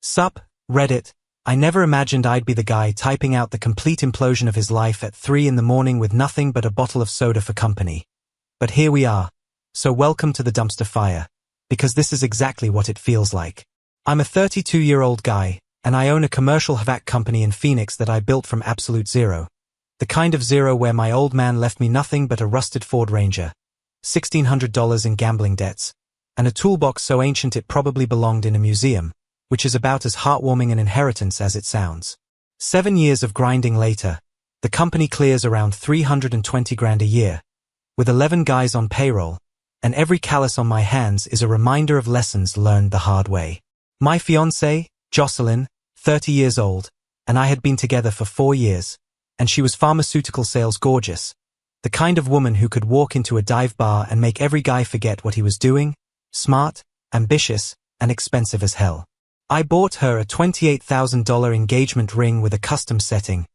Sup, Reddit. I never imagined I'd be the guy typing out the complete implosion of his life at 3 in the morning with nothing but a bottle of soda for company. But here we are. So welcome to the dumpster fire. Because this is exactly what it feels like. I'm a 32-year-old guy, and I own a commercial HVAC company in Phoenix that I built from absolute zero. The kind of zero where my old man left me nothing but a rusted Ford Ranger, $1,600 in gambling debts, and a toolbox so ancient it probably belonged in a museum, which is about as heartwarming an inheritance as it sounds. 7 years of grinding later, the company clears around 320 grand a year, with 11 guys on payroll, and every callus on my hands is a reminder of lessons learned the hard way. My fiancée, Jocelyn, 30 years old, and I had been together for 4 years, and she was pharmaceutical sales gorgeous, the kind of woman who could walk into a dive bar and make every guy forget what he was doing, smart, ambitious, and expensive as hell. I bought her a $28,000 engagement ring with a custom setting,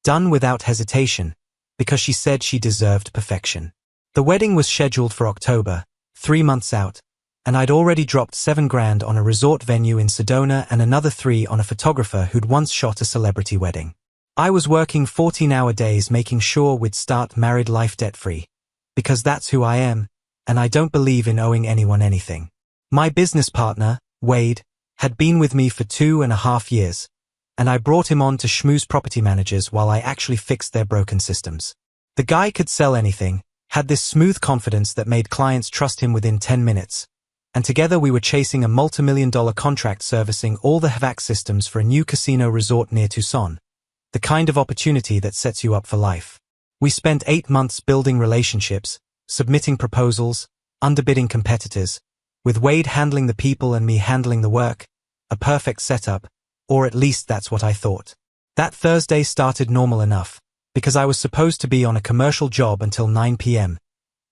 done without hesitation, because she said she deserved perfection. The wedding was scheduled for October, 3 months out, and I'd already dropped 7 grand on a resort venue in Sedona and another 3 on a photographer who'd once shot a celebrity wedding. I was working 14-hour days making sure we'd start married life debt-free, because that's who I am, and I don't believe in owing anyone anything. My business partner, Wade, had been with me for 2.5 years, and I brought him on to schmooze property managers while I actually fixed their broken systems. The guy could sell anything, had this smooth confidence that made clients trust him within 10 minutes, and together we were chasing a multi-million-dollar contract servicing all the HVAC systems for a new casino resort near Tucson, the kind of opportunity that sets you up for life. We spent 8 months building relationships, submitting proposals, underbidding competitors, with Wade handling the people and me handling the work, a perfect setup, or at least that's what I thought. That Thursday started normal enough, because I was supposed to be on a commercial job until 9 p.m.,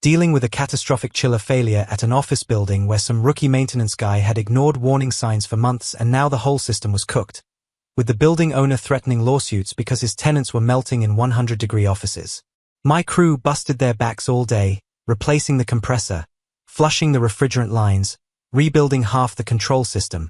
dealing with a catastrophic chiller failure at an office building where some rookie maintenance guy had ignored warning signs for months and now the whole system was cooked, with the building owner threatening lawsuits because his tenants were melting in 100-degree offices. My crew busted their backs all day, replacing the compressor, flushing the refrigerant lines, rebuilding half the control system,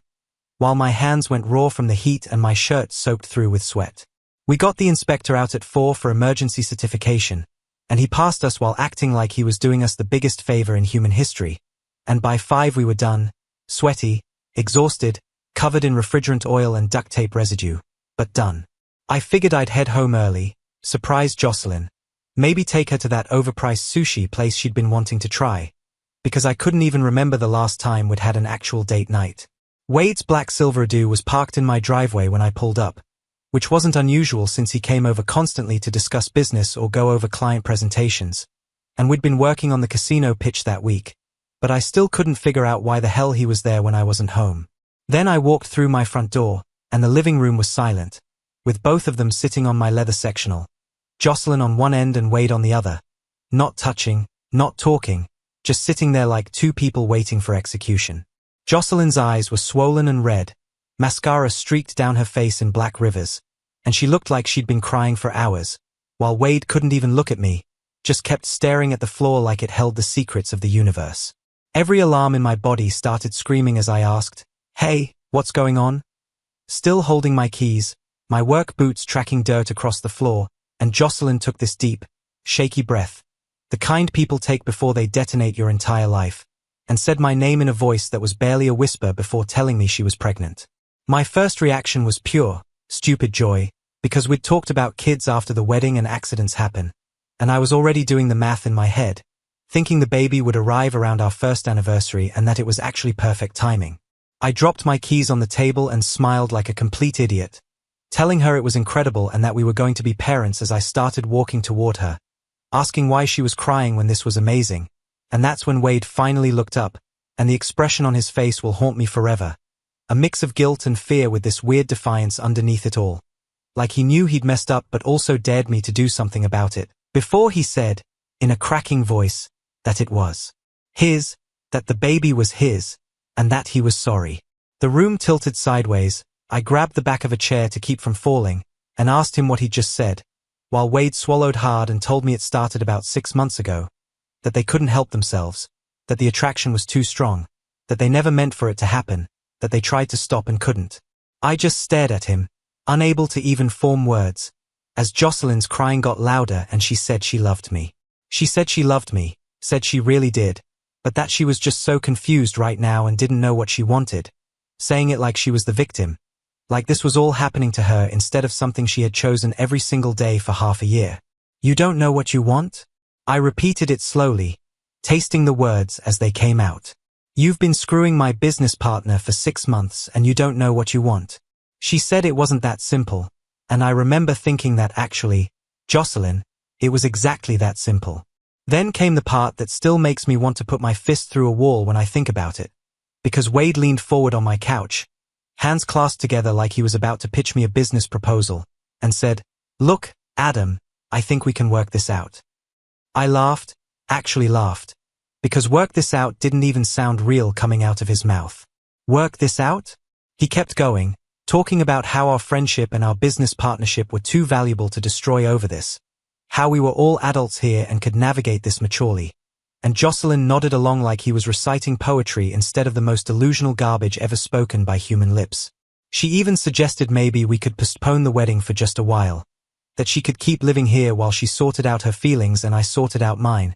while my hands went raw from the heat and my shirt soaked through with sweat. We got the inspector out at 4 for emergency certification, and he passed us while acting like he was doing us the biggest favor in human history, and by 5 we were done, sweaty, exhausted, covered in refrigerant oil and duct tape residue, but done. I figured I'd head home early, surprise Jocelyn, maybe take her to that overpriced sushi place she'd been wanting to try, because I couldn't even remember the last time we'd had an actual date night. Wade's black Silverado was parked in my driveway when I pulled up, which wasn't unusual since he came over constantly to discuss business or go over client presentations, and we'd been working on the casino pitch that week, but I still couldn't figure out why the hell he was there when I wasn't home. Then I walked through my front door, and the living room was silent, with both of them sitting on my leather sectional, Jocelyn on one end and Wade on the other, not touching, not talking, just sitting there like 2 people waiting for execution. Jocelyn's eyes were swollen and red, mascara streaked down her face in black rivers, and she looked like she'd been crying for hours, while Wade couldn't even look at me, just kept staring at the floor like it held the secrets of the universe. Every alarm in my body started screaming as I asked, "Hey, what's going on?" Still holding my keys, my work boots tracking dirt across the floor, and Jocelyn took this deep, shaky breath, the kind people take before they detonate your entire life, and said my name in a voice that was barely a whisper before telling me she was pregnant. My first reaction was pure, stupid joy, because we'd talked about kids after the wedding and accidents happen, and I was already doing the math in my head, thinking the baby would arrive around our first anniversary and that it was actually perfect timing. I dropped my keys on the table and smiled like a complete idiot, telling her it was incredible and that we were going to be parents as I started walking toward her, asking why she was crying when this was amazing, and that's when Wade finally looked up, and the expression on his face will haunt me forever. A mix of guilt and fear with this weird defiance underneath it all. Like he knew he'd messed up but also dared me to do something about it. Before he said, in a cracking voice, that it was his, that the baby was his, and that he was sorry. The room tilted sideways, I grabbed the back of a chair to keep from falling, and asked him what he'd just said, while Wade swallowed hard and told me it started about 6 months ago, that they couldn't help themselves, that the attraction was too strong, that they never meant for it to happen, that they tried to stop and couldn't. I just stared at him, unable to even form words, as Jocelyn's crying got louder and she said she loved me. She said she loved me, said she really did, but that she was just so confused right now and didn't know what she wanted, saying it like she was the victim, like this was all happening to her instead of something she had chosen every single day for half a year. You don't know what you want? I repeated it slowly, tasting the words as they came out. You've been screwing my business partner for 6 months and you don't know what you want. She said it wasn't that simple, and I remember thinking that actually, Jocelyn, it was exactly that simple. Then came the part that still makes me want to put my fist through a wall when I think about it, because Wade leaned forward on my couch, hands clasped together like he was about to pitch me a business proposal, and said, "Look, Adam, I think we can work this out." I laughed, actually laughed, because work this out didn't even sound real coming out of his mouth. Work this out? He kept going, talking about how our friendship and our business partnership were too valuable to destroy over this, how we were all adults here and could navigate this maturely. And Jocelyn nodded along like he was reciting poetry instead of the most delusional garbage ever spoken by human lips. She even suggested maybe we could postpone the wedding for just a while, that she could keep living here while she sorted out her feelings and I sorted out mine.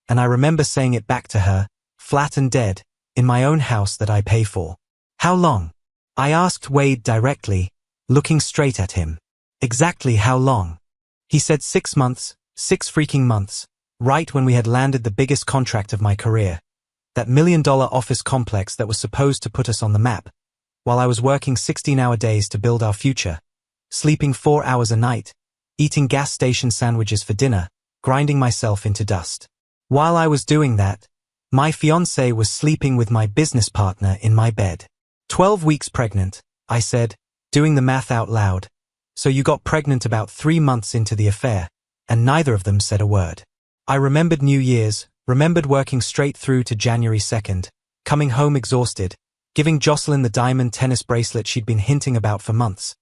And I remember saying it back to her, flat and dead, in my own house that I pay for. How long? I asked Wade directly, looking straight at him. Exactly how long? He said 6 months, 6 freaking months, right when we had landed the biggest contract of my career. That $1 million office complex that was supposed to put us on the map, while I was working 16-hour days to build our future, sleeping 4 hours a night, eating gas station sandwiches for dinner, grinding myself into dust. While I was doing that, my fiancée was sleeping with my business partner in my bed. 12 weeks pregnant, I said, doing the math out loud. So you got pregnant about 3 months into the affair, and neither of them said a word. I remembered New Year's, remembered working straight through to January 2nd, coming home exhausted, giving Jocelyn the diamond tennis bracelet she'd been hinting about for months,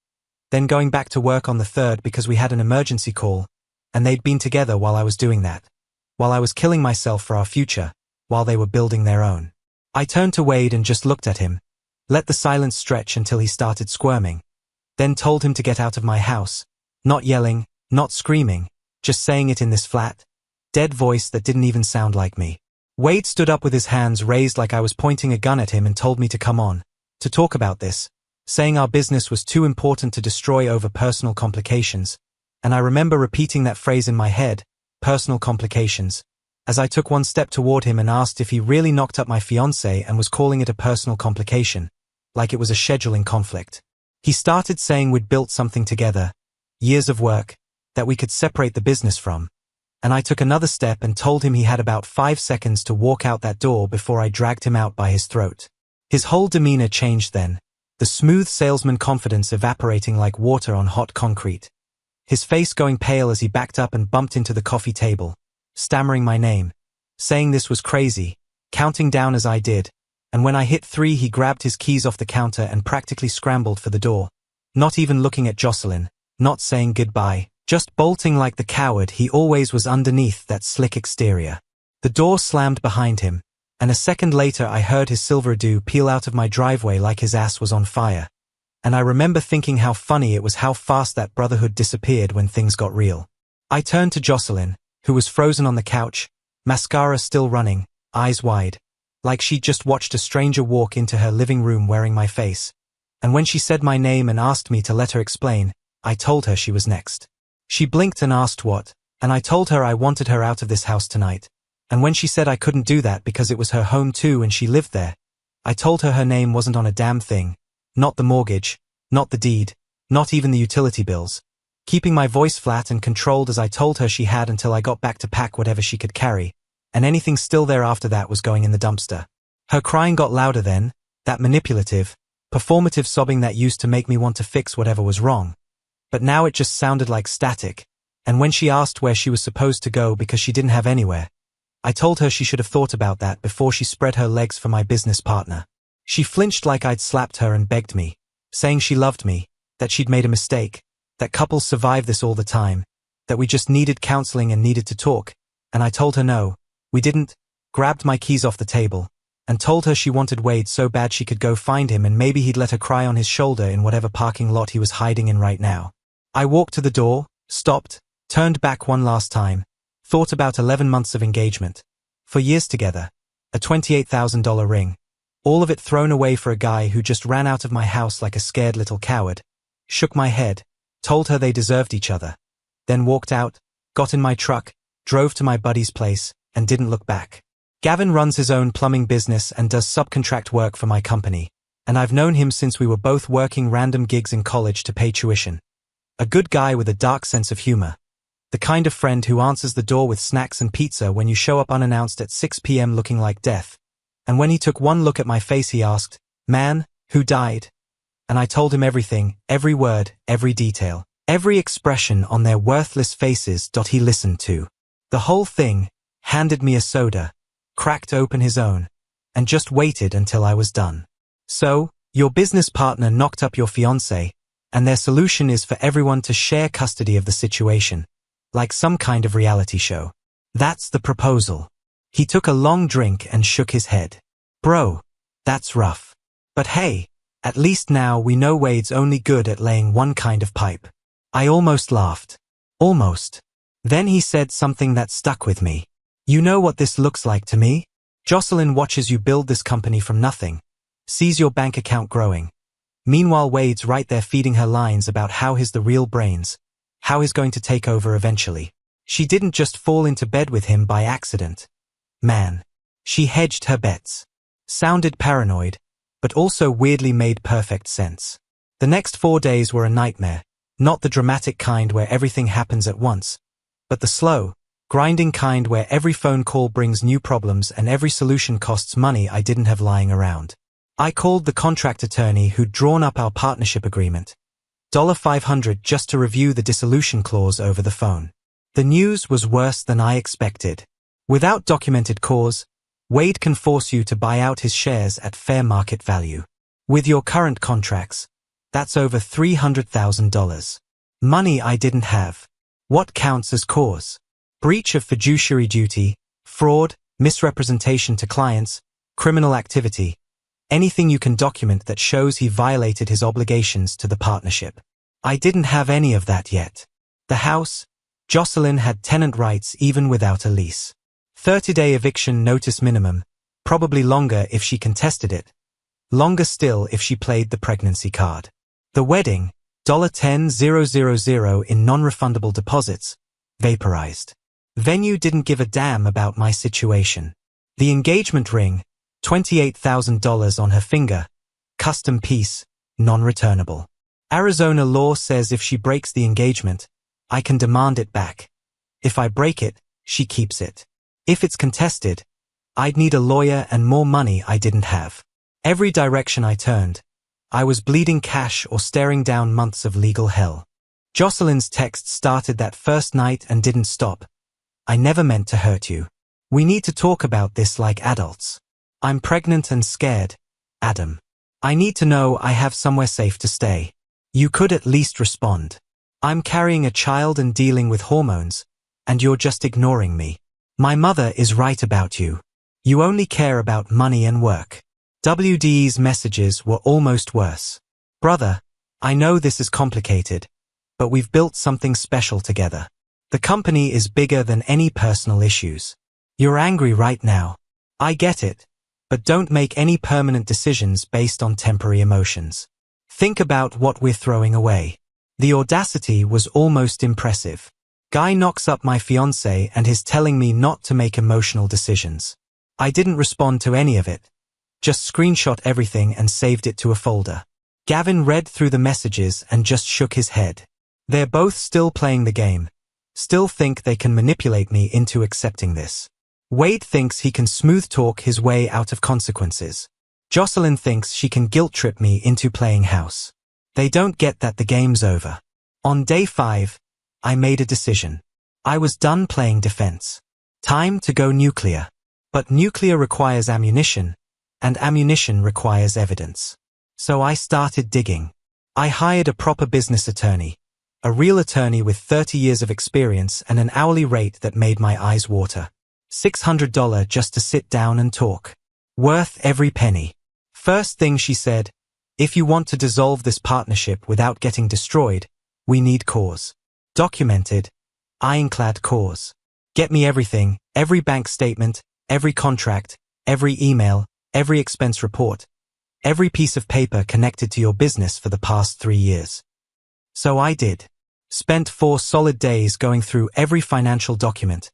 then going back to work on the 3rd because we had an emergency call, and they'd been together while I was doing that, while I was killing myself for our future, while they were building their own. I turned to Wade and just looked at him, let the silence stretch until he started squirming, then told him to get out of my house, not yelling, not screaming, just saying it in this flat, dead voice that didn't even sound like me. Wade stood up with his hands raised like I was pointing a gun at him and told me to come on, to talk about this, saying our business was too important to destroy over personal complications, and I remember repeating that phrase in my head, personal complications, as I took one step toward him and asked if he really knocked up my fiancée and was calling it a personal complication, like it was a scheduling conflict. He started saying we'd built something together, years of work, that we could separate the business from, and I took another step and told him he had about 5 seconds to walk out that door before I dragged him out by his throat. His whole demeanor changed then, the smooth salesman confidence evaporating like water on hot concrete. His face going pale as he backed up and bumped into the coffee table, stammering my name, saying this was crazy, counting down as I did, and when I hit 3 he grabbed his keys off the counter and practically scrambled for the door, not even looking at Jocelyn, not saying goodbye, just bolting like the coward he always was underneath that slick exterior. The door slammed behind him, and a second later I heard his Silverado peel out of my driveway like his ass was on fire. And I remember thinking how funny it was how fast that brotherhood disappeared when things got real. I turned to Jocelyn, who was frozen on the couch, mascara still running, eyes wide, like she'd just watched a stranger walk into her living room wearing my face. And when she said my name and asked me to let her explain, I told her she was next. She blinked and asked what, and I told her I wanted her out of this house tonight. And when she said I couldn't do that because it was her home too and she lived there, I told her her name wasn't on a damn thing, not the mortgage, not the deed, not even the utility bills. Keeping my voice flat and controlled as I told her she had until I got back to pack whatever she could carry, and anything still there after that was going in the dumpster. Her crying got louder then, that manipulative, performative sobbing that used to make me want to fix whatever was wrong. But now it just sounded like static, and when she asked where she was supposed to go because she didn't have anywhere, I told her she should have thought about that before she spread her legs for my business partner. She flinched like I'd slapped her and begged me, saying she loved me, that she'd made a mistake, that couples survive this all the time, that we just needed counseling and needed to talk, and I told her no, we didn't, grabbed my keys off the table, and told her she wanted Wade so bad she could go find him and maybe he'd let her cry on his shoulder in whatever parking lot he was hiding in right now. I walked to the door, stopped, turned back one last time, thought about 11 months of engagement. 4 years together, a $28,000 ring, all of it thrown away for a guy who just ran out of my house like a scared little coward, shook my head, told her they deserved each other, then walked out, got in my truck, drove to my buddy's place, and didn't look back. Gavin runs his own plumbing business and does subcontract work for my company, and I've known him since we were both working random gigs in college to pay tuition. A good guy with a dark sense of humor. The kind of friend who answers the door with snacks and pizza when you show up unannounced at 6 p.m. looking like death. And when he took one look at my face he asked, "Man, who died?" And I told him everything, every word, every detail, every expression on their worthless faces. He listened to the whole thing, handed me a soda, cracked open his own, and just waited until I was done. So, your business partner knocked up your fiancé, and their solution is for everyone to share custody of the situation, like some kind of reality show. That's the proposal. He took a long drink and shook his head. Bro, that's rough. But hey, at least now we know Wade's only good at laying one kind of pipe. I almost laughed. Almost. Then he said something that stuck with me. You know what this looks like to me? Jocelyn watches you build this company from nothing, sees your bank account growing. Meanwhile Wade's right there feeding her lines about how he's the real brains, how he's going to take over eventually. She didn't just fall into bed with him by accident. Man. She hedged her bets. Sounded paranoid, but also weirdly made perfect sense. The next 4 days were a nightmare, not the dramatic kind where everything happens at once, but the slow, grinding kind where every phone call brings new problems and every solution costs money I didn't have lying around. I called the contract attorney who'd drawn up our partnership agreement. $500 just to review the dissolution clause over the phone. The news was worse than I expected. Without documented cause, Wade can force you to buy out his shares at fair market value. With your current contracts, that's over $300,000. Money I didn't have. What counts as cause? Breach of fiduciary duty, fraud, misrepresentation to clients, criminal activity. Anything you can document that shows he violated his obligations to the partnership. I didn't have any of that yet. The house, Jocelyn had tenant rights even without a lease. 30-day eviction notice minimum, probably longer if she contested it. Longer still if she played the pregnancy card. The wedding, $10,000 in non-refundable deposits, vaporized. Venue didn't give a damn about my situation. The engagement ring, $28,000 on her finger, custom piece, non-returnable. Arizona law says if she breaks the engagement, I can demand it back. If I break it, she keeps it. If it's contested, I'd need a lawyer and more money I didn't have. Every direction I turned, I was bleeding cash or staring down months of legal hell. Jocelyn's text started that first night and didn't stop. I never meant to hurt you. We need to talk about this like adults. I'm pregnant and scared, Adam. I need to know I have somewhere safe to stay. You could at least respond. I'm carrying a child and dealing with hormones, and you're just ignoring me. My mother is right about you. You only care about money and work. WD's messages were almost worse. Brother, I know this is complicated, but we've built something special together. The company is bigger than any personal issues. You're angry right now. I get it, but don't make any permanent decisions based on temporary emotions. Think about what we're throwing away. The audacity was almost impressive. Guy knocks up my fiancé and is telling me not to make emotional decisions. I didn't respond to any of it. Just screenshot everything and saved it to a folder. Gavin read through the messages and just shook his head. They're both still playing the game. Still think they can manipulate me into accepting this. Wade thinks he can smooth talk his way out of consequences. Jocelyn thinks she can guilt trip me into playing house. They don't get that the game's over. On day 5, I made a decision. I was done playing defense. Time to go nuclear. But nuclear requires ammunition, and ammunition requires evidence. So I started digging. I hired a proper business attorney, a real attorney with 30 years of experience and an hourly rate that made my eyes water. $600 just to sit down and talk. Worth every penny. First thing she said, if you want to dissolve this partnership without getting destroyed, we need cause. Documented, ironclad cause. Get me everything, every bank statement, every contract, every email, every expense report, every piece of paper connected to your business for the past 3 years. So I did. Spent 4 solid days going through every financial document,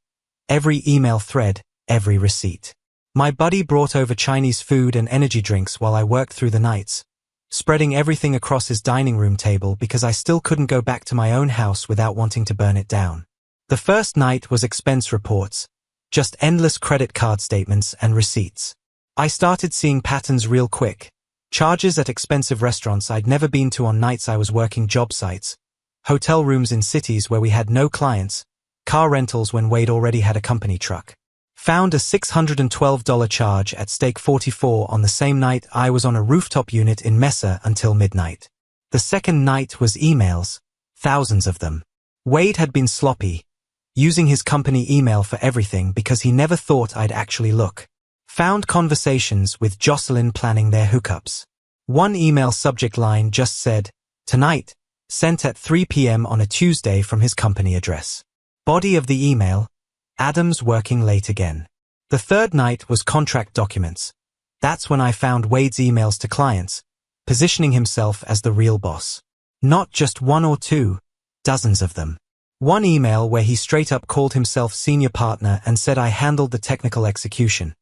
every email thread, every receipt. My buddy brought over Chinese food and energy drinks while I worked through the nights, spreading everything across his dining room table because I still couldn't go back to my own house without wanting to burn it down. The first night was expense reports, just endless credit card statements and receipts. I started seeing patterns real quick. Charges at expensive restaurants I'd never been to on nights I was working job sites, hotel rooms in cities where we had no clients, car rentals when Wade already had a company truck. Found a $612 charge at Steak 44 on the same night I was on a rooftop unit in Mesa until midnight. The second night was emails, thousands of them. Wade had been sloppy, using his company email for everything because he never thought I'd actually look. Found conversations with Jocelyn planning their hookups. One email subject line just said, "Tonight," sent at 3 p.m. on a Tuesday from his company address. Body of the email, Adam's working late again. The third night was contract documents. That's when I found Wade's emails to clients, positioning himself as the real boss. Not just 1 or 2, dozens of them. One email where he straight up called himself senior partner and said I handled the technical execution.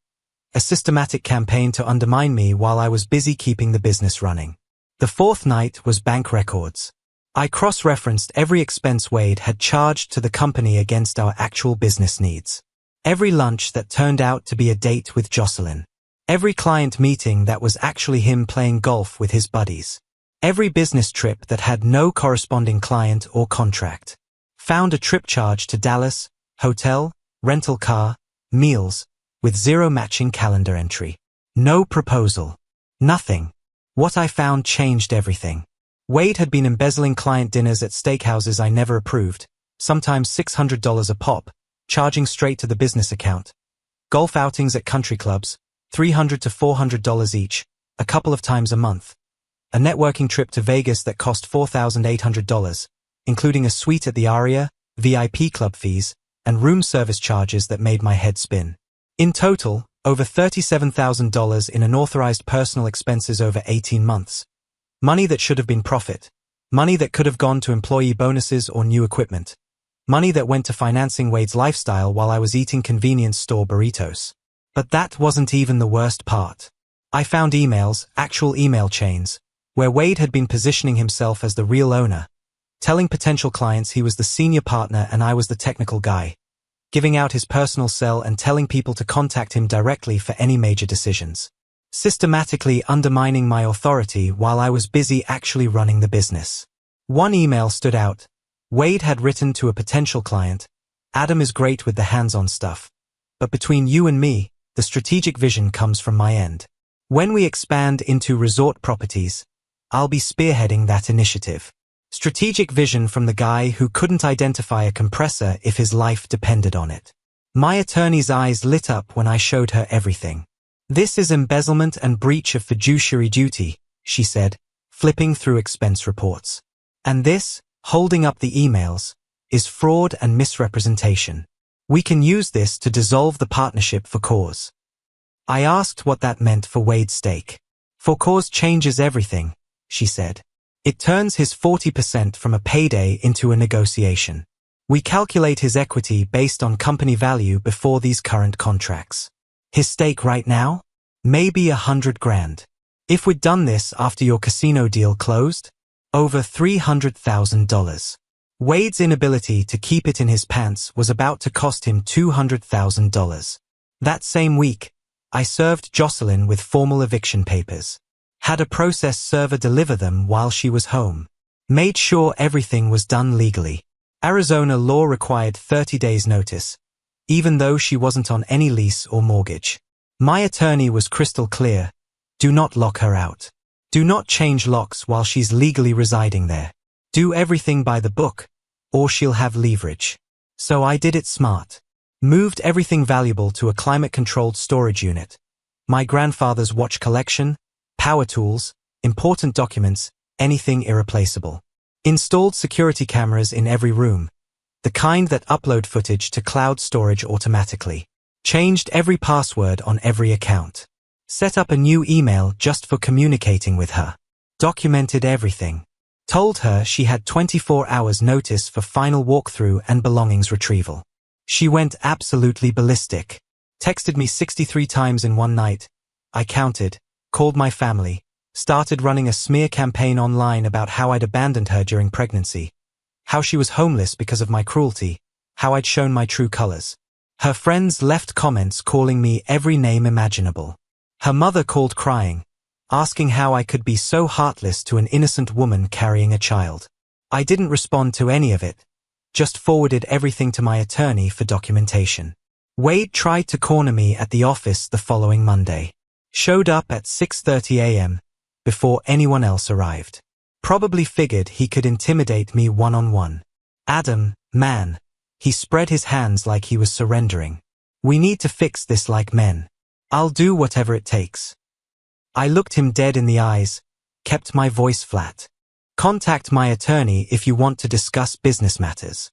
A systematic campaign to undermine me while I was busy keeping the business running. The fourth night was bank records. I cross-referenced every expense Wade had charged to the company against our actual business needs. Every lunch that turned out to be a date with Jocelyn. Every client meeting that was actually him playing golf with his buddies. Every business trip that had no corresponding client or contract. Found a trip charge to Dallas, hotel, rental car, meals, with 0 matching calendar entry. No proposal. Nothing. What I found changed everything. Wade had been embezzling client dinners at steakhouses I never approved, sometimes $600 a pop, charging straight to the business account. Golf outings at country clubs, $300 to $400 each, a couple of times a month. A networking trip to Vegas that cost $4,800, including a suite at the Aria, VIP club fees, and room service charges that made my head spin. In total, over $37,000 in unauthorized personal expenses over 18 months. Money that should have been profit. Money that could have gone to employee bonuses or new equipment. Money that went to financing Wade's lifestyle while I was eating convenience store burritos. But that wasn't even the worst part. I found emails, actual email chains, where Wade had been positioning himself as the real owner, telling potential clients he was the senior partner and I was the technical guy, giving out his personal cell and telling people to contact him directly for any major decisions. Systematically undermining my authority while I was busy actually running the business. One email stood out. Wade had written to a potential client, "Adam is great with the hands-on stuff. But between you and me, the strategic vision comes from my end. When we expand into resort properties, I'll be spearheading that initiative." Strategic vision from the guy who couldn't identify a compressor if his life depended on it. My attorney's eyes lit up when I showed her everything. "This is embezzlement and breach of fiduciary duty," she said, flipping through expense reports. "And this, holding up the emails, is fraud and misrepresentation. We can use this to dissolve the partnership for cause." I asked what that meant for Wade's stake. "For cause changes everything," she said. "It turns his 40% from a payday into a negotiation. We calculate his equity based on company value before these current contracts. His stake right now? Maybe $100,000. If we'd done this after your casino deal closed? Over $300,000. Wade's inability to keep it in his pants was about to cost him $200,000. That same week, I served Jocelyn with formal eviction papers. Had a process server deliver them while she was home. Made sure everything was done legally. Arizona law required 30 days notice, even though she wasn't on any lease or mortgage. My attorney was crystal clear. Do not lock her out. Do not change locks while she's legally residing there. Do everything by the book, or she'll have leverage. So I did it smart. Moved everything valuable to a climate-controlled storage unit. My grandfather's watch collection, power tools, important documents, anything irreplaceable. Installed security cameras in every room, the kind that upload footage to cloud storage automatically. Changed every password on every account. Set up a new email just for communicating with her. Documented everything. Told her she had 24 hours notice for final walkthrough and belongings retrieval. She went absolutely ballistic. Texted me 63 times in one night. I counted, called my family, started running a smear campaign online about how I'd abandoned her during pregnancy, how she was homeless because of my cruelty, how I'd shown my true colors. Her friends left comments calling me every name imaginable. Her mother called crying, asking how I could be so heartless to an innocent woman carrying a child. I didn't respond to any of it, just forwarded everything to my attorney for documentation. Wade tried to corner me at the office the following Monday. Showed up at 6:30 a.m., before anyone else arrived. Probably figured he could intimidate me one-on-one. Adam, man. He spread his hands like he was surrendering. We need to fix this like men. I'll do whatever it takes. I looked him dead in the eyes, kept my voice flat. Contact my attorney if you want to discuss business matters.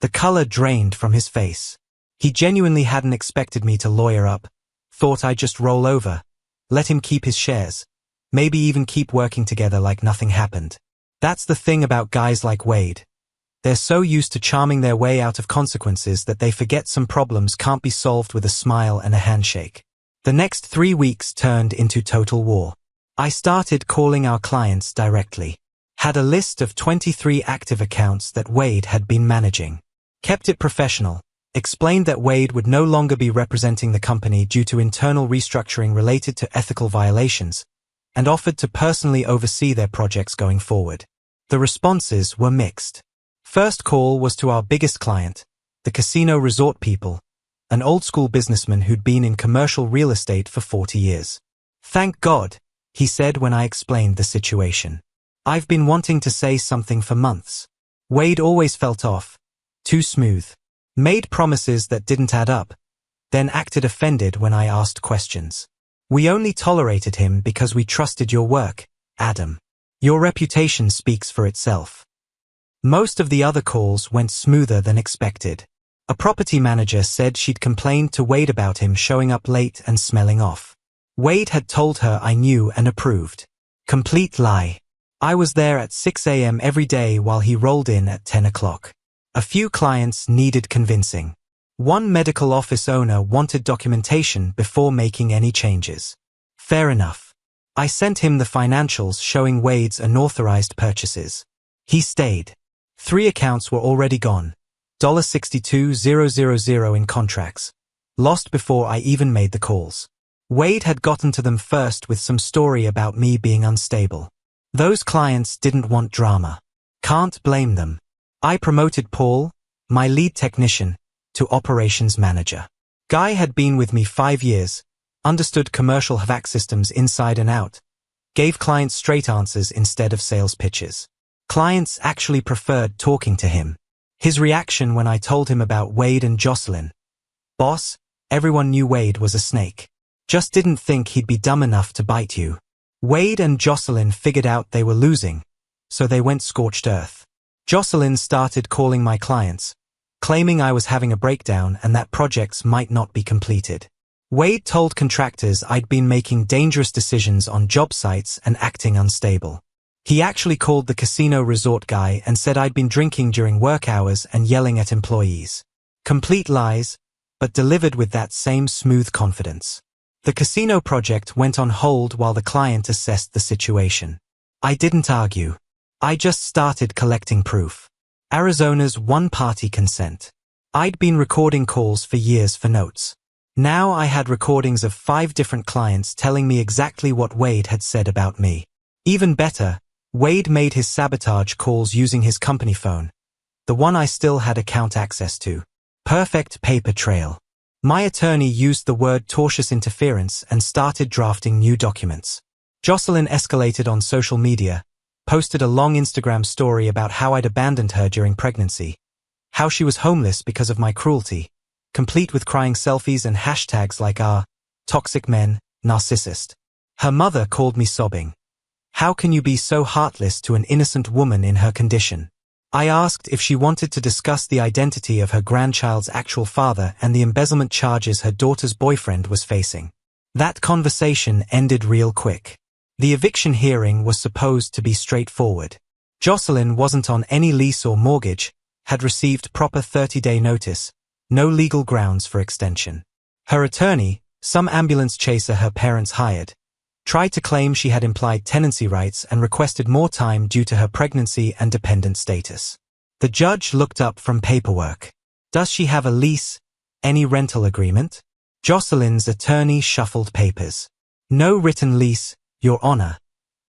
The color drained from his face. He genuinely hadn't expected me to lawyer up, thought I'd just roll over, let him keep his shares, maybe even keep working together like nothing happened. That's the thing about guys like Wade. They're so used to charming their way out of consequences that they forget some problems can't be solved with a smile and a handshake. The next 3 weeks turned into total war. I started calling our clients directly. Had a list of 23 active accounts that Wade had been managing. Kept it professional. Explained that Wade would no longer be representing the company due to internal restructuring related to ethical violations, and offered to personally oversee their projects going forward. The responses were mixed. First call was to our biggest client, the casino resort people, an old-school businessman who'd been in commercial real estate for 40 years. Thank God, he said when I explained the situation. I've been wanting to say something for months. Wade always felt off, too smooth. Made promises that didn't add up, then acted offended when I asked questions. We only tolerated him because we trusted your work, Adam. Your reputation speaks for itself. Most of the other calls went smoother than expected. A property manager said she'd complained to Wade about him showing up late and smelling off. Wade had told her I knew and approved. Complete lie. I was there at 6 a.m. every day while he rolled in at 10 o'clock. A few clients needed convincing. One medical office owner wanted documentation before making any changes. Fair enough. I sent him the financials showing Wade's unauthorized purchases. He stayed. 3 accounts were already gone. $62,000 in contracts. Lost before I even made the calls. Wade had gotten to them first with some story about me being unstable. Those clients didn't want drama. Can't blame them. I promoted Paul, my lead technician, to operations manager. Guy had been with me 5 years, understood commercial HVAC systems inside and out, gave clients straight answers instead of sales pitches. Clients actually preferred talking to him. His reaction when I told him about Wade and Jocelyn. Boss, everyone knew Wade was a snake. Just didn't think he'd be dumb enough to bite you. Wade and Jocelyn figured out they were losing, so they went scorched earth. Jocelyn started calling my clients, claiming I was having a breakdown and that projects might not be completed. Wade told contractors I'd been making dangerous decisions on job sites and acting unstable. He actually called the casino resort guy and said I'd been drinking during work hours and yelling at employees. Complete lies, but delivered with that same smooth confidence. The casino project went on hold while the client assessed the situation. I didn't argue. I just started collecting proof. Arizona's one-party consent. I'd been recording calls for years for notes. Now I had recordings of 5 different clients telling me exactly what Wade had said about me. Even better, Wade made his sabotage calls using his company phone, the one I still had account access to. Perfect paper trail. My attorney used the word tortious interference and started drafting new documents. Jocelyn escalated on social media, posted a long Instagram story about how I'd abandoned her during pregnancy, how she was homeless because of my cruelty, complete with crying selfies and hashtags like toxic men, narcissist. Her mother called me sobbing. How can you be so heartless to an innocent woman in her condition? I asked if she wanted to discuss the identity of her grandchild's actual father and the embezzlement charges her daughter's boyfriend was facing. That conversation ended real quick. The eviction hearing was supposed to be straightforward. Jocelyn wasn't on any lease or mortgage, had received proper 30-day notice, no legal grounds for extension. Her attorney, some ambulance chaser her parents hired, tried to claim she had implied tenancy rights and requested more time due to her pregnancy and dependent status. The judge looked up from paperwork. Does she have a lease? Any rental agreement? Jocelyn's attorney shuffled papers. No written lease, Your Honor.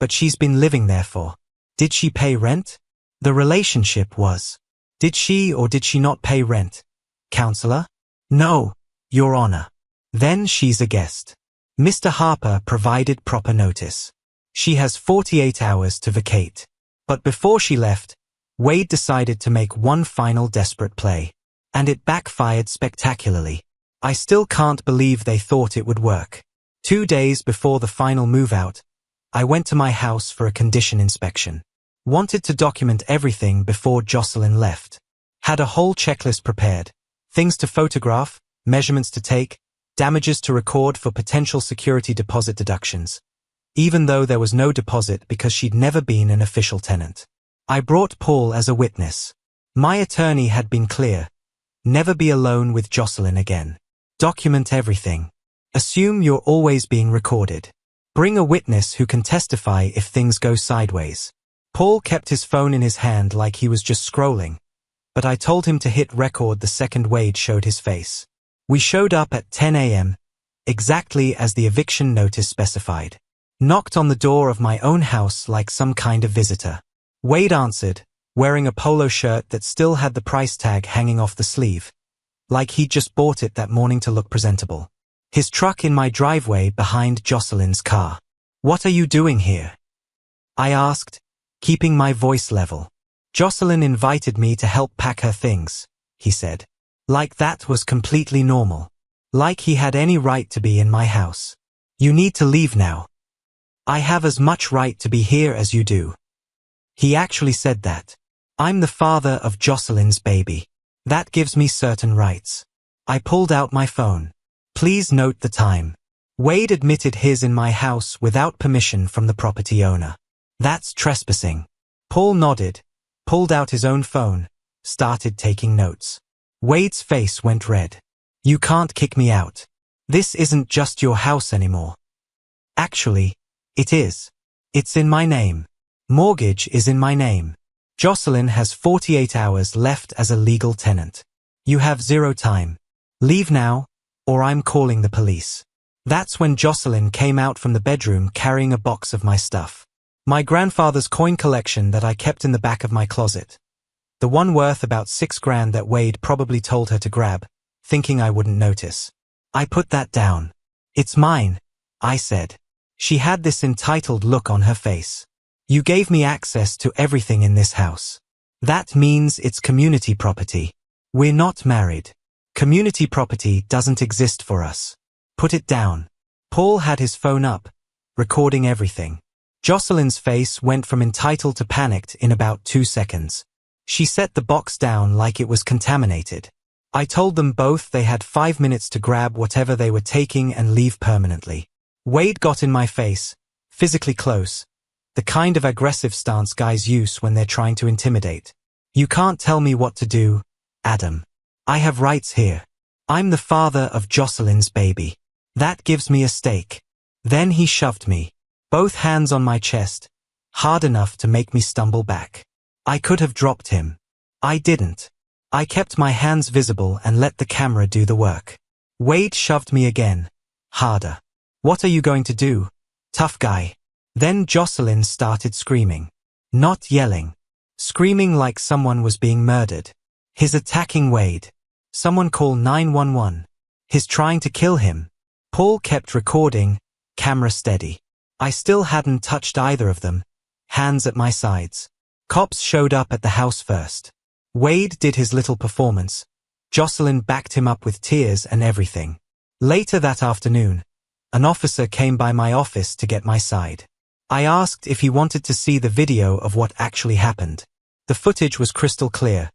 But she's been living there for. Did she pay rent? The relationship was. Did she or did she not pay rent? Counselor? No, Your Honor. Then she's a guest. Mr. Harper provided proper notice. She has 48 hours to vacate. But before she left, Wade decided to make one final desperate play. And it backfired spectacularly. I still can't believe they thought it would work. 2 days before the final move-out, I went to my house for a condition inspection. Wanted to document everything before Jocelyn left. Had a whole checklist prepared. Things to photograph, measurements to take, damages to record for potential security deposit deductions. Even though there was no deposit because she'd never been an official tenant. I brought Paul as a witness. My attorney had been clear. Never be alone with Jocelyn again. Document everything. Assume you're always being recorded. Bring a witness who can testify if things go sideways. Paul kept his phone in his hand like he was just scrolling, but I told him to hit record the second Wade showed his face. We showed up at 10 a.m., exactly as the eviction notice specified. Knocked on the door of my own house like some kind of visitor. Wade answered, wearing a polo shirt that still had the price tag hanging off the sleeve, like he'd just bought it that morning to look presentable. His truck in my driveway behind Jocelyn's car. What are you doing here? I asked, keeping my voice level. Jocelyn invited me to help pack her things, he said. Like that was completely normal. Like he had any right to be in my house. You need to leave now. I have as much right to be here as you do. He actually said that. I'm the father of Jocelyn's baby. That gives me certain rights. I pulled out my phone. Please note the time. Wade admitted his in my house without permission from the property owner. That's trespassing. Paul nodded, pulled out his own phone, started taking notes. Wade's face went red. You can't kick me out. This isn't just your house anymore. Actually, it is. It's in my name. Mortgage is in my name. Jocelyn has 48 hours left as a legal tenant. You have 0 time. Leave now, or I'm calling the police. That's when Jocelyn came out from the bedroom carrying a box of my stuff. My grandfather's coin collection that I kept in the back of my closet. The one worth about $6,000 that Wade probably told her to grab, thinking I wouldn't notice. I put that down. It's mine, I said. She had this entitled look on her face. You gave me access to everything in this house. That means it's community property. We're not married. Community property doesn't exist for us. Put it down. Paul had his phone up, recording everything. Jocelyn's face went from entitled to panicked in about 2 seconds. She set the box down like it was contaminated. I told them both they had 5 minutes to grab whatever they were taking and leave permanently. Wade got in my face, physically close, the kind of aggressive stance guys use when they're trying to intimidate. You can't tell me what to do, Adam. I have rights here. I'm the father of Jocelyn's baby. That gives me a stake. Then he shoved me, both hands on my chest, hard enough to make me stumble back. I could have dropped him. I didn't. I kept my hands visible and let the camera do the work. Wade shoved me again, harder. What are you going to do, tough guy? Then Jocelyn started screaming. Not yelling. Screaming like someone was being murdered. He's attacking Wade. Someone call 911. He's trying to kill him. Paul kept recording, camera steady. I still hadn't touched either of them, hands at my sides. Cops showed up at the house first. Wade did his little performance. Jocelyn backed him up with tears and everything. Later that afternoon, An officer came by my office to get my side. I asked if he wanted to see the video of what actually happened. The footage was crystal clear.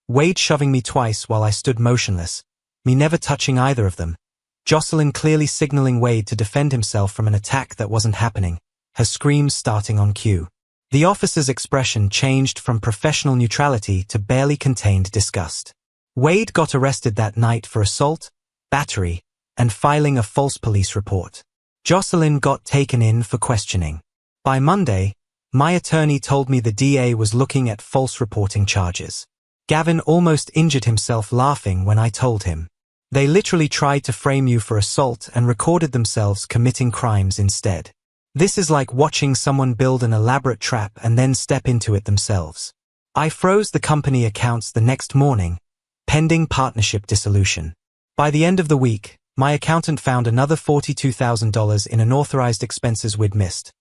Wade shoving me twice while I stood motionless, me never touching either of them. Jocelyn clearly signaling Wade to defend himself from an attack that wasn't happening, her screams starting on cue. The officer's expression changed from professional neutrality to barely contained disgust. Wade got arrested that night for assault, battery, and filing a false police report. Jocelyn got taken in for questioning. By Monday, my attorney told me the DA was looking at false reporting charges. Gavin almost injured himself laughing when I told him. They literally tried to frame you for assault and recorded themselves committing crimes instead. This is like watching someone build an elaborate trap and then step into it themselves. I froze the company accounts the next morning, pending partnership dissolution. By the end of the week, my accountant found another $42,000 in unauthorized expenses we'd missed.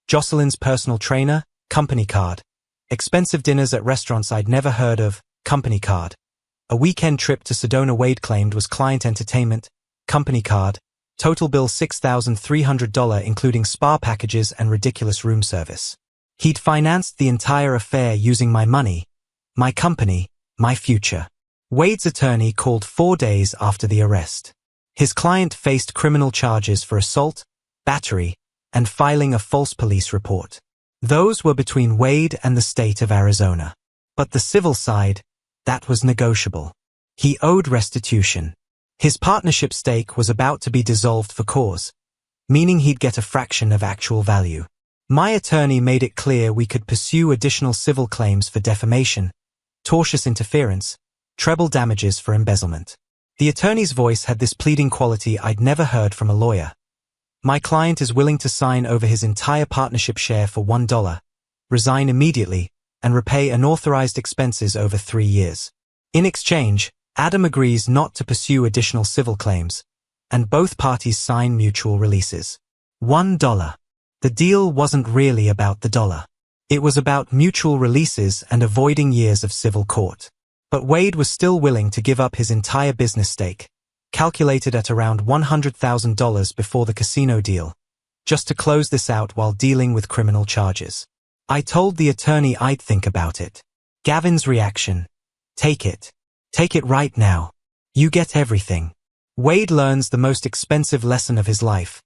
Jocelyn's personal trainer, company card. Expensive dinners at restaurants I'd never heard of, company card. A weekend trip to Sedona Wade claimed was client entertainment, company card. Total bill $6,300 including spa packages and ridiculous room service. He'd financed the entire affair using my money, my company, my future. Wade's attorney called 4 days after the arrest. His client faced criminal charges for assault, battery, and filing a false police report. Those were between Wade and the state of Arizona. But the civil side, that was negotiable. He owed restitution. His partnership stake was about to be dissolved for cause, meaning he'd get a fraction of actual value. My attorney made it clear we could pursue additional civil claims for defamation, tortious interference, treble damages for embezzlement. The attorney's voice had this pleading quality I'd never heard from a lawyer. My client is willing to sign over his entire partnership share for $1, resign immediately, and repay unauthorized expenses over 3 years. In exchange, Adam agrees not to pursue additional civil claims, and both parties sign mutual releases. $1. The deal wasn't really about the dollar. It was about mutual releases and avoiding years of civil court. But Wade was still willing to give up his entire business stake, calculated at around $100,000 before the casino deal, just to close this out while dealing with criminal charges. I told the attorney I'd think about it. Gavin's reaction: take it. Take it right now. You get everything. Wade learns the most expensive lesson of his life.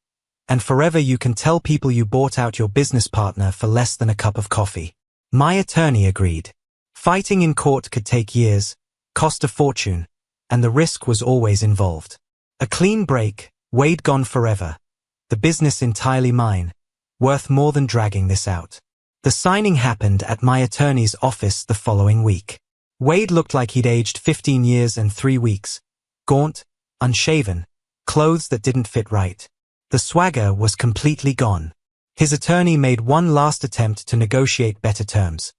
And forever you can tell people you bought out your business partner for less than a cup of coffee. My attorney agreed. Fighting in court could take years, cost a fortune, and the risk was always involved. A clean break, Wade gone forever. The business entirely mine, worth more than dragging this out. The signing happened at my attorney's office the following week. Wade looked like he'd aged 15 years and 3 weeks. Gaunt, unshaven, clothes that didn't fit right. The swagger was completely gone. His attorney made one last attempt to negotiate better terms.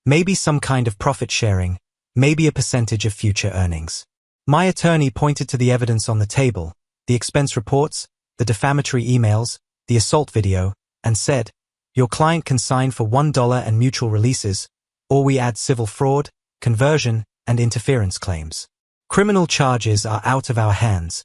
Maybe some kind of profit sharing, maybe a percentage of future earnings. My attorney pointed to the evidence on the table, the expense reports, the defamatory emails, the assault video, and said, your client can sign for $1 and mutual releases, or we add civil fraud, conversion, and interference claims. Criminal charges are out of our hands,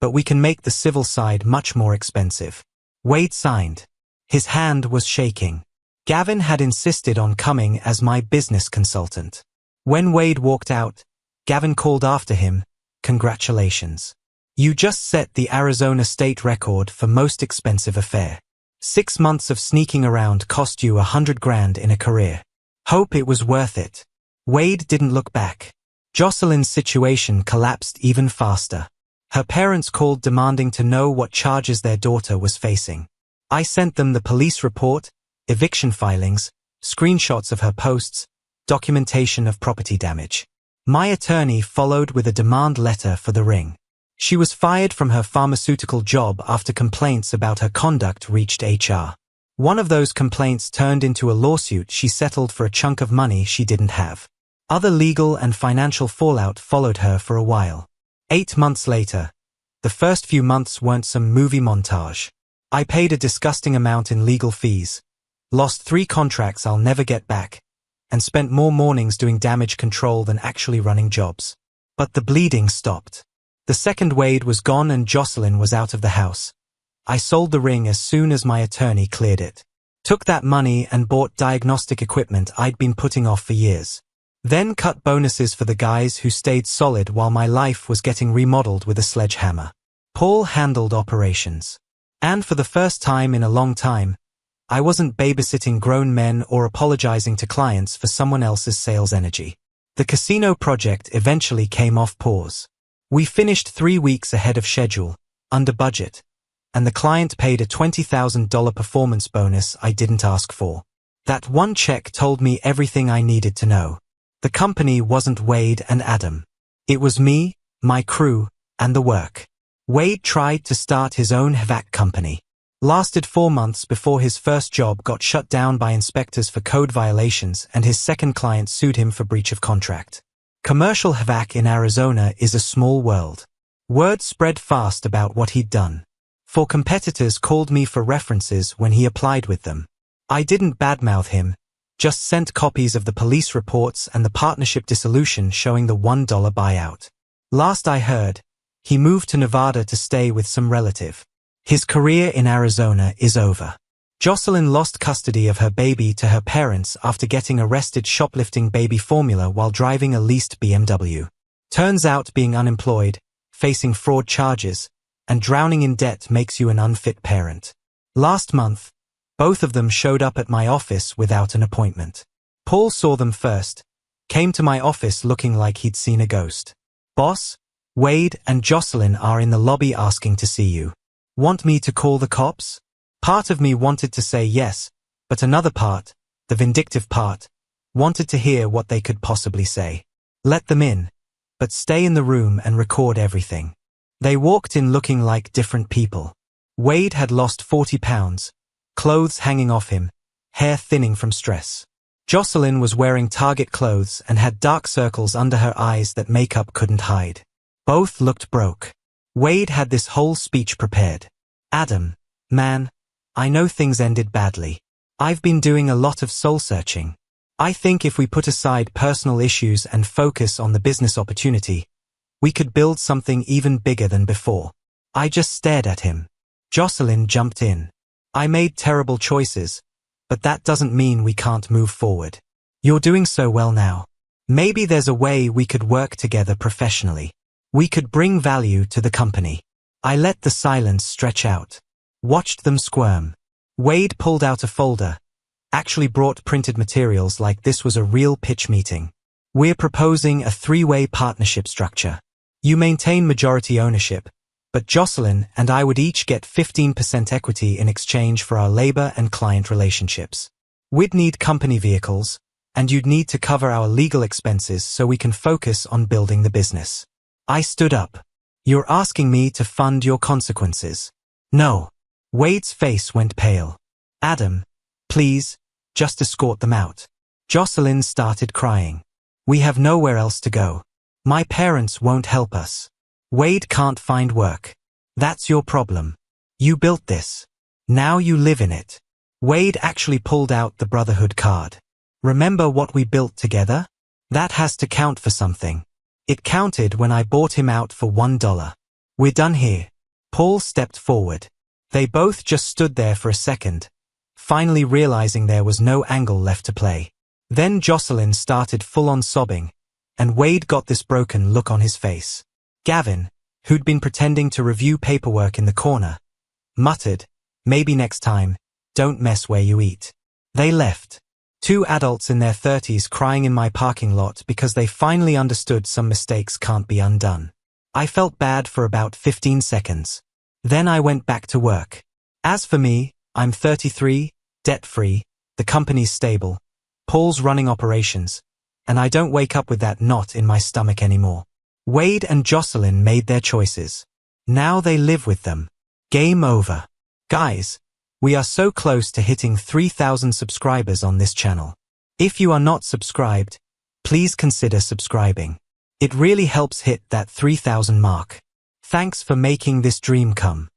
but we can make the civil side much more expensive. Wade signed. His hand was shaking. Gavin had insisted on coming as my business consultant. When Wade walked out, Gavin called after him, congratulations. You just set the Arizona state record for most expensive affair. 6 months of sneaking around cost you $100,000 in a career. Hope it was worth it. Wade didn't look back. Jocelyn's situation collapsed even faster. Her parents called demanding to know what charges their daughter was facing. I sent them the police report, eviction filings, screenshots of her posts, documentation of property damage. My attorney followed with a demand letter for the ring. She was fired from her pharmaceutical job after complaints about her conduct reached HR. One of those complaints turned into a lawsuit she settled for a chunk of money she didn't have. Other legal and financial fallout followed her for a while. 8 months later, the first few months weren't some movie montage. I paid a disgusting amount in legal fees, lost 3 contracts I'll never get back, and spent more mornings doing damage control than actually running jobs. But the bleeding stopped. The second Wade was gone and Jocelyn was out of the house. I sold the ring as soon as my attorney cleared it. Took that money and bought diagnostic equipment I'd been putting off for years. Then cut bonuses for the guys who stayed solid while my life was getting remodeled with a sledgehammer. Paul handled operations. And for the first time in a long time, I wasn't babysitting grown men or apologizing to clients for someone else's sales energy. The casino project eventually came off pause. We finished 3 weeks ahead of schedule, under budget, and the client paid a $20,000 performance bonus I didn't ask for. That one check told me everything I needed to know. The company wasn't Wade and Adam. It was me, my crew, and the work. Wade tried to start his own HVAC company. Lasted 4 months before his first job got shut down by inspectors for code violations, and his second client sued him for breach of contract. Commercial HVAC in Arizona is a small world. Word spread fast about what he'd done. 4 competitors called me for references when he applied with them. I didn't badmouth him, just sent copies of the police reports and the partnership dissolution showing the $1 buyout. Last I heard, he moved to Nevada to stay with some relative. His career in Arizona is over. Jocelyn lost custody of her baby to her parents after getting arrested shoplifting baby formula while driving a leased BMW. Turns out being unemployed, facing fraud charges, and drowning in debt makes you an unfit parent. Last month, both of them showed up at my office without an appointment. Paul saw them first, came to my office looking like he'd seen a ghost. "Boss, Wade and Jocelyn are in the lobby asking to see you. Want me to call the cops?" Part of me wanted to say yes, but another part, the vindictive part, wanted to hear what they could possibly say. Let them in, but stay in the room and record everything. They walked in looking like different people. Wade had lost 40 pounds, clothes hanging off him, hair thinning from stress. Jocelyn was wearing Target clothes and had dark circles under her eyes that makeup couldn't hide. Both looked broke. Wade had this whole speech prepared. "Adam, man, I know things ended badly. I've been doing a lot of soul-searching. I think if we put aside personal issues and focus on the business opportunity, we could build something even bigger than before." I just stared at him. Jocelyn jumped in. "I made terrible choices, but that doesn't mean we can't move forward. You're doing so well now. Maybe there's a way we could work together professionally. We could bring value to the company." I let the silence stretch out. Watched them squirm. Wade pulled out a folder. Actually brought printed materials like this was a real pitch meeting. "We're proposing a 3-way partnership structure. You maintain majority ownership, but Jocelyn and I would each get 15% equity in exchange for our labor and client relationships. We'd need company vehicles, and you'd need to cover our legal expenses so we can focus on building the business." I stood up. "You're asking me to fund your consequences?" "No." Wade's face went pale. "Adam, please, just escort them out." Jocelyn started crying. "We have nowhere else to go. My parents won't help us. Wade can't find work. That's your problem. You built this. Now you live in it." Wade actually pulled out the Brotherhood card. "Remember what we built together? That has to count for something. It counted when I bought him out for $1. We're done here." Paul stepped forward. They both just stood there for a second, finally realizing there was no angle left to play. Then Jocelyn started full-on sobbing, and Wade got this broken look on his face. Gavin, who'd been pretending to review paperwork in the corner, muttered, "Maybe next time, don't mess where you eat." They left. 2 adults in their 30s crying in my parking lot because they finally understood some mistakes can't be undone. I felt bad for about 15 seconds. Then I went back to work. As for me, I'm 33, debt-free, the company's stable, Paul's running operations, and I don't wake up with that knot in my stomach anymore. Wade and Jocelyn made their choices. Now they live with them. Game over. Guys, we are so close to hitting 3,000 subscribers on this channel. If you are not subscribed, please consider subscribing. It really helps hit that 3,000 mark. Thanks for making this dream come.